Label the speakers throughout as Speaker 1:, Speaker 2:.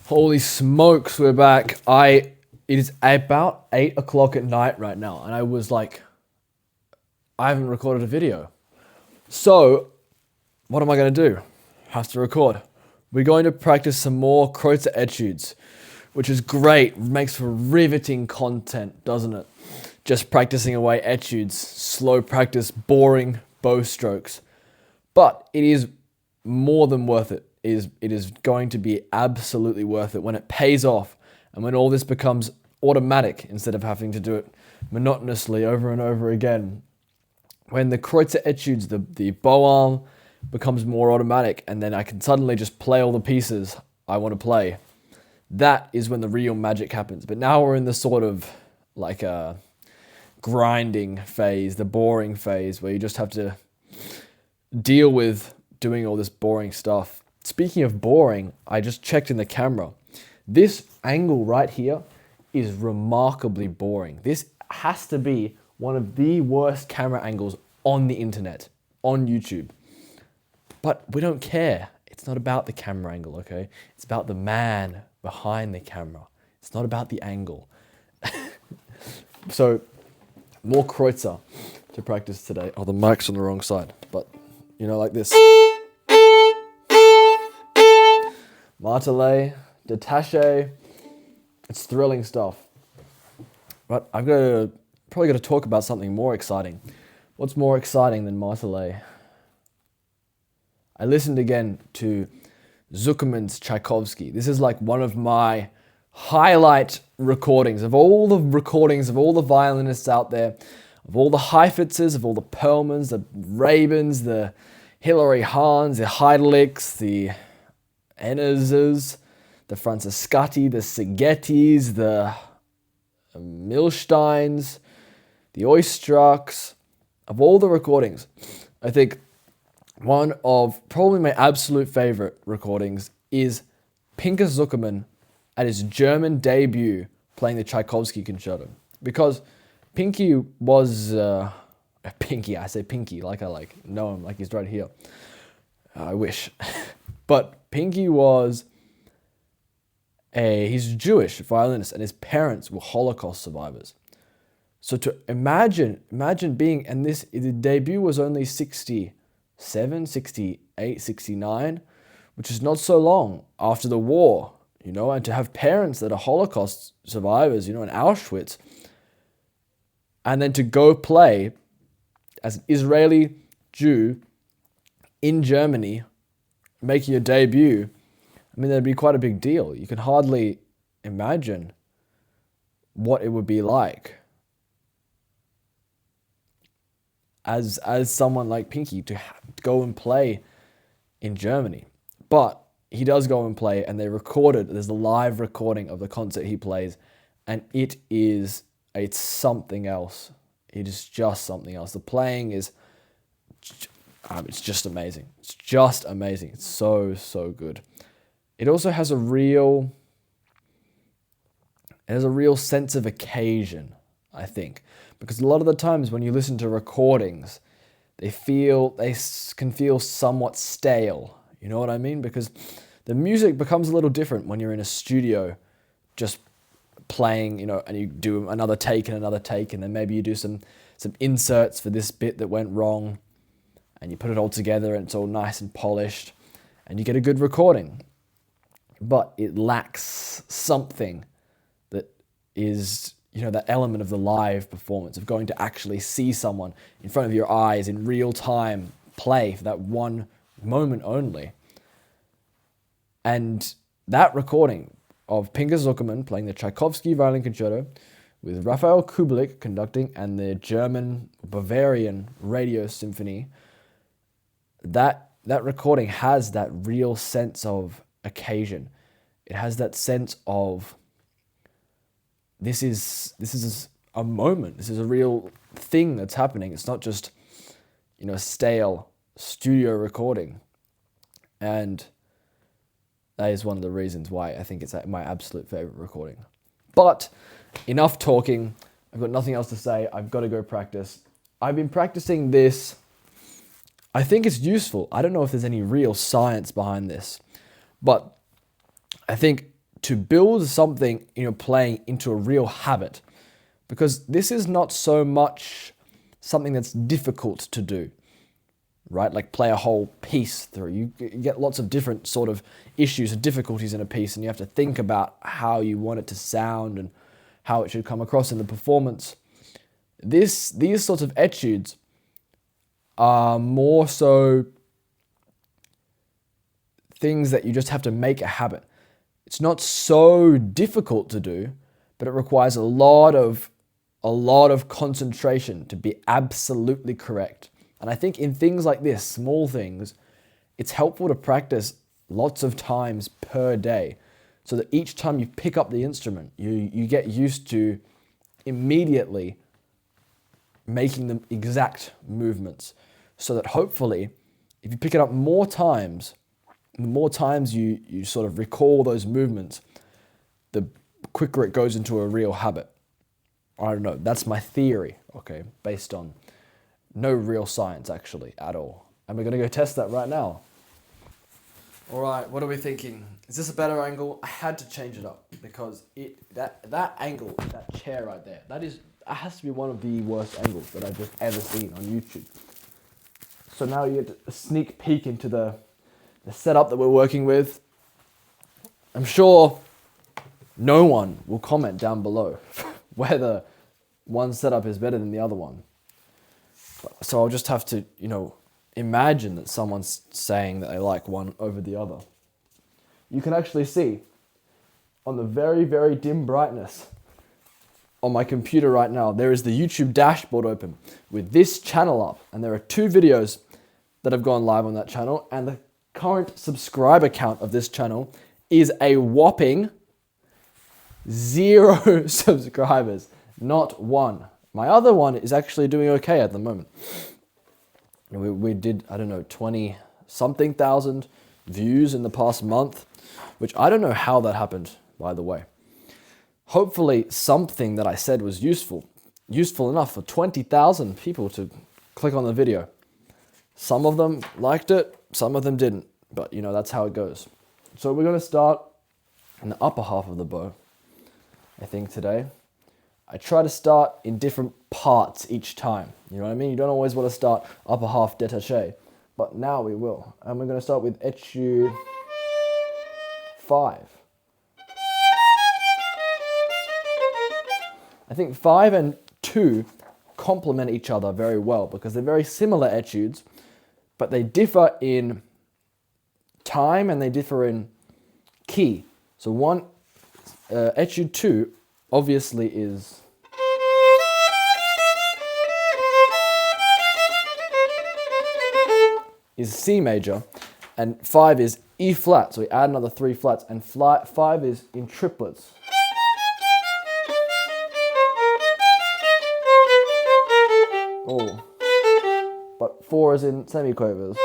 Speaker 1: Holy smokes, we're back. It is about 8 o'clock at night right now, and I was like, I haven't recorded a video. So, what am I going to do? Have to record. We're going to practice some more Kreutzer Etudes, which is great. Makes for riveting content, doesn't it? Just practicing away Etudes, slow practice, boring bow strokes. But it is more than worth it. It is going to be absolutely worth it when it pays off and when all this becomes automatic instead of having to do it monotonously over and over again. When the Kreutzer Etudes, the bow arm becomes more automatic and then I can suddenly just play all the pieces I want to play. That is when the real magic happens. But now we're in the sort of like a grinding phase, the boring phase, where you just have to deal with doing all this boring stuff. Speaking of boring, I just checked in the camera. This angle right here is remarkably boring. This has to be one of the worst camera angles on the internet, on YouTube. But we don't care. It's not about the camera angle, okay? It's about the man behind the camera. It's not about the angle. So, more Kreutzer to practice today. Oh, the mic's on the wrong side, but you know, like this. Martelé, détaché, it's thrilling stuff. But I'm probably going to talk about something more exciting. What's more exciting than Martelé? I listened again to Zuckerman's Tchaikovsky. This is like one of my highlight recordings of all the recordings of all the violinists out there, of all the Heifitzes, of all the Perlmans, the Rabins, the Hilary Hahns, the Heidelicks, the Enneses, the Francescatti, the Sigettis, the Milsteins, the Oistrucks. Of all the recordings, I think one of probably my absolute favorite recordings is Pinker Zuckerman at his German debut playing the Tchaikovsky Concerto. Because Pinky was... Pinky, I say Pinky like I know him, like he's right here. I wish. But Pinky was he's a Jewish violinist and his parents were Holocaust survivors. So to imagine being, and the debut was only 67, 68, 69, which is not so long after the war, you know, and to have parents that are Holocaust survivors, you know, in Auschwitz, and then to go play as an Israeli Jew in Germany, making your debut, I mean, that'd be quite a big deal. You can hardly imagine what it would be like as someone like Pinky to go and play in Germany. But he does go and play, and there's a live recording of the concert he plays, and it's something else. It is just something else. The playing is, it's just amazing. It's just amazing. It's so, so good. It also has a real sense of occasion, I think. Because a lot of the times when you listen to recordings, they can feel somewhat stale. You know what I mean? Because the music becomes a little different when you're in a studio just playing, you know, and you do another take, and then maybe you do some inserts for this bit that went wrong, and you put it all together and it's all nice and polished, and you get a good recording. But it lacks something that is, you know, that element of the live performance, of going to actually see someone in front of your eyes in real time play for that one moment only. And that recording of Pinker Zuckerman playing the Tchaikovsky Violin Concerto with Raphael Kubelik conducting and the German Bavarian Radio Symphony, that recording has that real sense of occasion. It has that sense of this is a moment. This is a real thing that's happening. It's not just, you know, a stale studio recording. And that is one of the reasons why I think it's my absolute favorite recording. But enough talking. I've got nothing else to say. I've got to go practice. I've been practicing this. I think it's useful. I don't know if there's any real science behind this, but I think to build something in your playing into a real habit, because this is not so much something that's difficult to do, right? Like play a whole piece through. You get lots of different sort of issues and difficulties in a piece, and you have to think about how you want it to sound and how it should come across in the performance. These sorts of etudes are more so things that you just have to make a habit. It's not so difficult to do, but it requires a lot of concentration to be absolutely correct. And I think in things like this, small things, it's helpful to practice lots of times per day, so that each time you pick up the instrument, you get used to immediately making the exact movements, so that hopefully if you pick it up more times, the more times you sort of recall those movements, the quicker it goes into a real habit. I don't know, that's my theory, okay, based on no real science actually at all. And we're going to go test that right now. All right, what are we thinking? Is this a better angle? I had to change it up because that angle, that chair right there, that has to be one of the worst angles that I've just ever seen on YouTube. So now you get a sneak peek into the setup that we're working with. I'm sure no one will comment down below whether one setup is better than the other one. So I'll just have to, imagine that someone's saying that they like one over the other. You can actually see on the very, very dim brightness on my computer right now, there is the YouTube dashboard open with this channel up, and there are 2 videos that have gone live on that channel, and the current subscriber count of this channel is a whopping 0 subscribers, not 1. My other one is actually doing okay at the moment. We did, 20-something thousand views in the past month, which I don't know how that happened, by the way. Hopefully something that I said was useful enough for 20,000 people to click on the video. Some of them liked it, some of them didn't, but that's how it goes. So we're going to start in the upper half of the bow, I think, today. I try to start in different parts each time. You know what I mean? You don't always want to start upper half détaché, but now we will. And we're going to start with Etude 5. I think 5 and 2 complement each other very well because they're very similar etudes, but they differ in time and they differ in key. So Etude 2 obviously is C major, and 5 is E flat, so we add another 3 flats, and 5 is in triplets. Oh, but 4 is in semiquavers.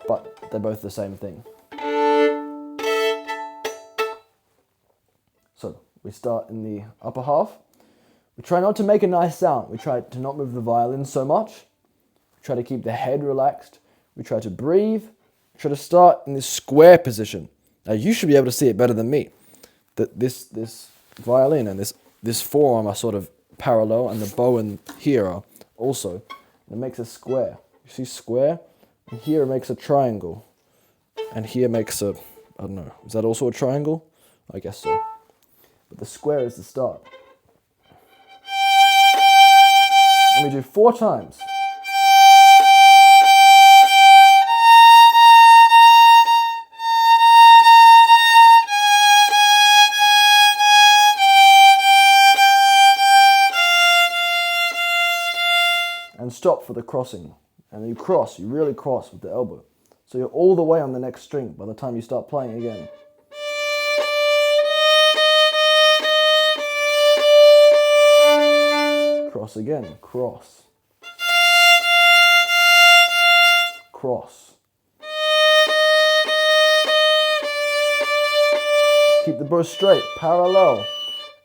Speaker 1: But they're both the same thing. So we start in the upper half. We try not to make a nice sound. We try to not move the violin so much. We try to keep the head relaxed. We try to breathe. We try to start in this square position. Now you should be able to see it better than me. That this violin and this forearm are sort of parallel, and the bow and here are also. And it makes a square. You see square? And here it makes a triangle. And here makes a, I don't know, is that also a triangle? I guess so. But the square is the start. And we do 4 times. And stop for the crossing. And then you really cross with the elbow. So you're all the way on the next string by the time you start playing again. Cross again, cross. Cross. Keep the bow straight, parallel,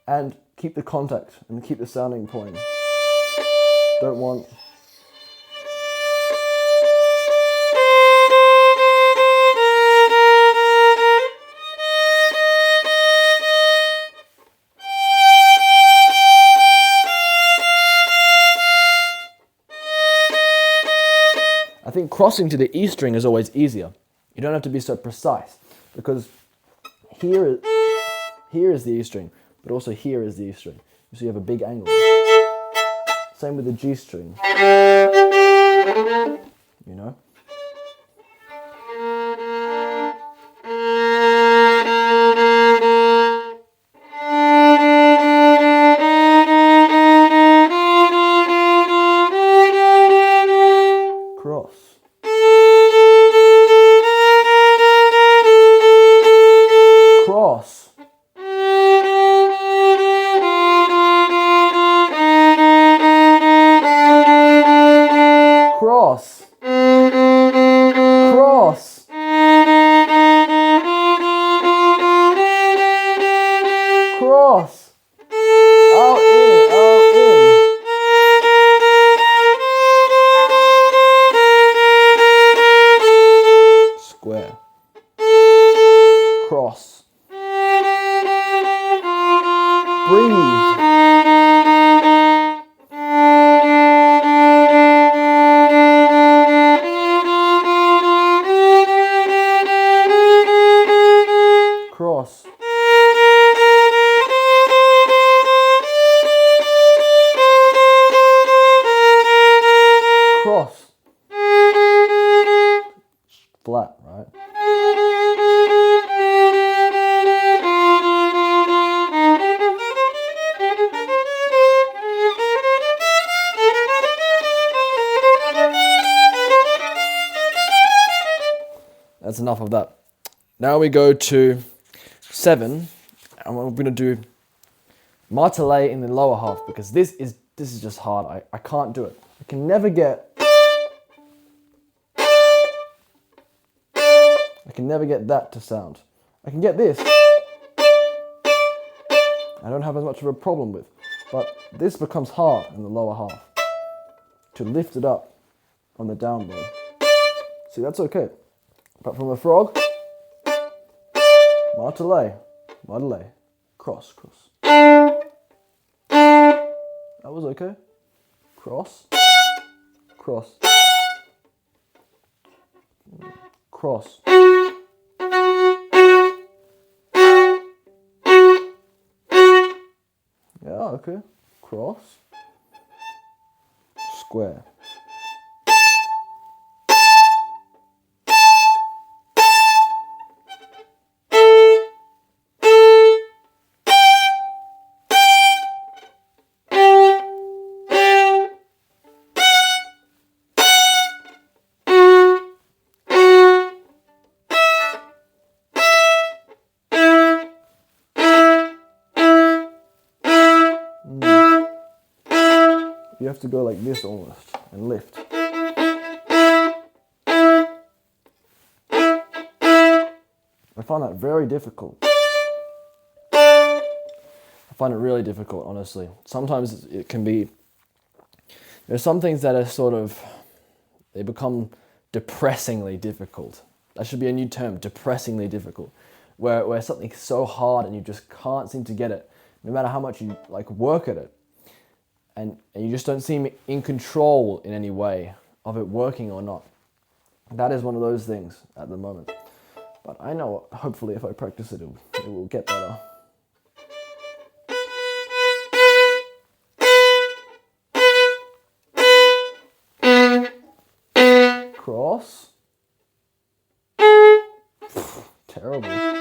Speaker 1: and keep the contact and keep the sounding point. Don't want... think crossing to the E string is always easier. You don't have to be so precise, because here is the E string, but also here is the E string. So you have a big angle. Same with the G string. You know? Cross. Cross. Cross. Cross. Cross. Out in, out in. Square. Cross. Breathe. Cross. Cross. Flat, right? That's enough of that. Now we go to 7, and we're going to do martelé in the lower half, because this is just hard. I can't do it. I can never get that to sound. I can get this. I don't have as much of a problem with, but this becomes hard in the lower half to lift it up on the down bow. See, that's okay. But from a frog, martelé, martelé, cross, cross. That was okay. Cross, cross, cross. Yeah, okay. Cross, square. You have to go like this almost and lift. I find that very difficult. I find it really difficult, honestly. Sometimes it can be, there's some things that are sort of, they become depressingly difficult. That should be a new term, depressingly difficult. Where something's so hard and you just can't seem to get it, no matter how much you like work at it. And you just don't seem in control in any way of it working or not. That is one of those things at the moment. But I know, hopefully if I practice it, it will get better. Cross. Terrible.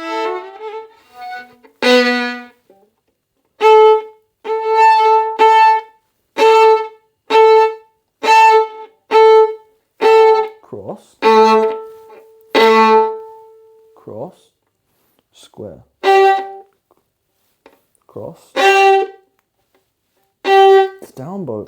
Speaker 1: Cross, cross, square, cross, it's down bow.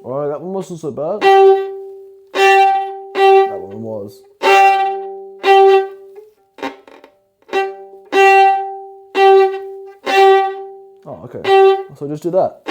Speaker 1: Alright, that one wasn't so bad. That one was. Oh, okay. So just do that.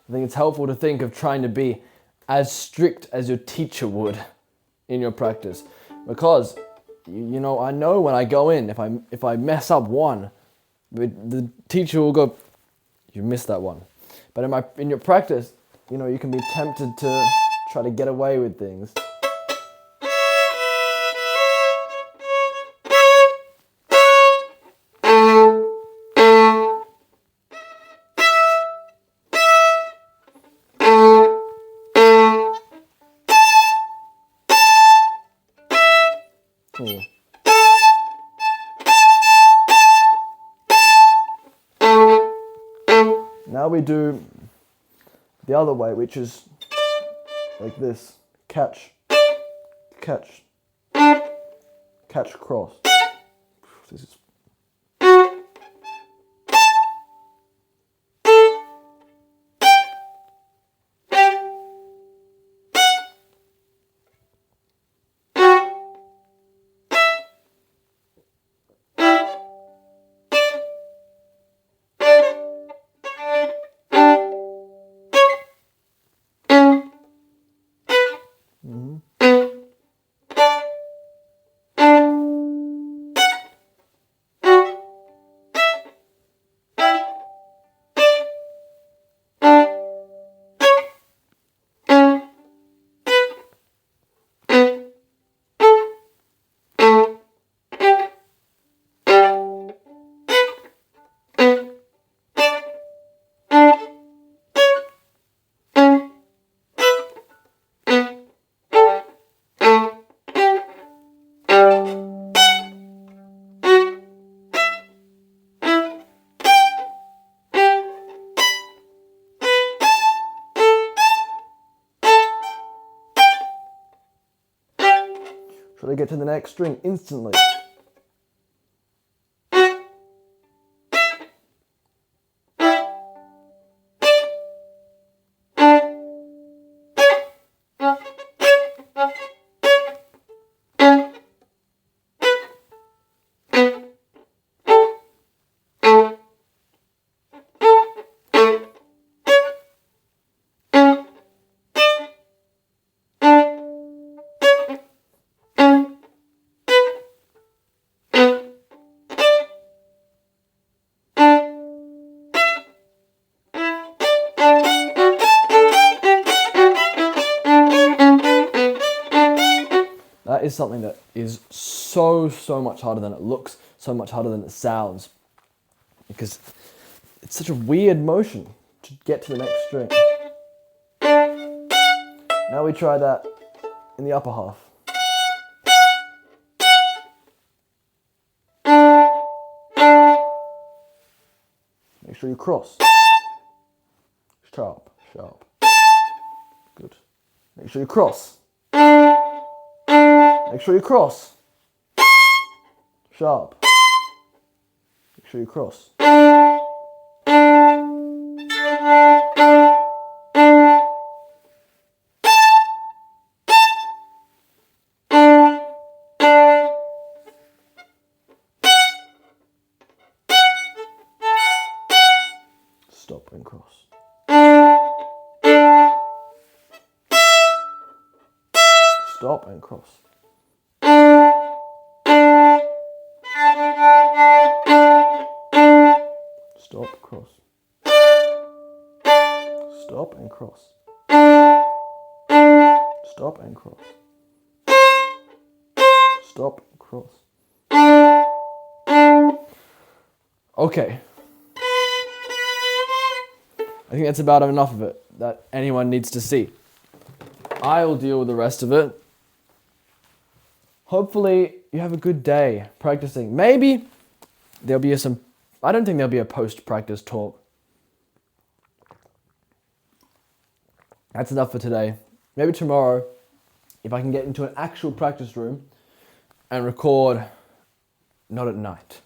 Speaker 1: I think it's helpful to think of trying to be as strict as your teacher would in your practice, because you know, I know when I go in, if I mess up one, the teacher will go, "You missed that one." But in your practice, you know, you can be tempted to try to get away with things. Cool. Now we do the other way, which is like this. Catch, catch, catch, cross. This is try to get to the next string instantly. That is something that is so much harder than it looks, so much harder than it sounds, because it's such a weird motion to get to the next string. Now we try that in the upper half. Make sure you cross. Sharp, sharp. Good. Make sure you cross. Make sure you cross. Sharp. Make sure you cross. Stop and cross. Stop and cross. Stop, cross. Stop and cross. Stop and cross. Stop, cross. Okay. I think that's about enough of it that anyone needs to see. I'll deal with the rest of it. Hopefully you have a good day practicing. Maybe there'll be I don't think there'll be a post-practice talk. that's enough for today. Maybe tomorrow, if I can get into an actual practice room and record, not at night.